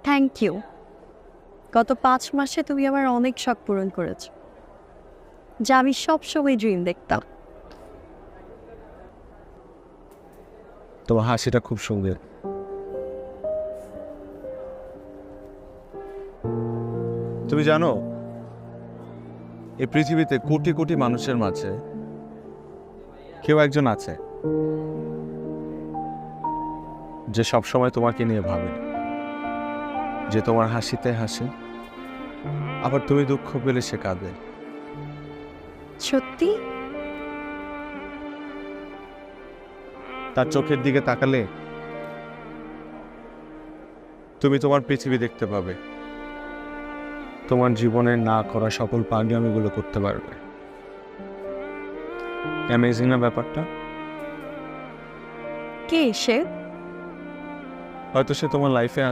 Thank you. গত 5 মাসে তুমি আমার অনেক শখ পূরণ করেছ, যা আমি সবসময় ড্রিম দেখতাম। তোমার হাসিটা খুব সুন্দর। তুমি জানো, এই পৃথিবীতে কোটি কোটি মানুষের মাঝে কেউ একজন আছে যে সবসময় তোমাকে নিয়ে ভাবে, যে তোমার হাসিতে হাসে, আবার তুমি দুঃখ পেলে সে কাঁদে। সত্যি? তার চোখের দিকে তাকালে তুমি তোমার পৃথিবী দেখতে পাবে, তোমার জীবনের না করা সকল পাগলামিগুলো করতে পারবে। অ্যামেজিং না ব্যাপারটা? কে সে? হয়তো সে তোমার লাইফে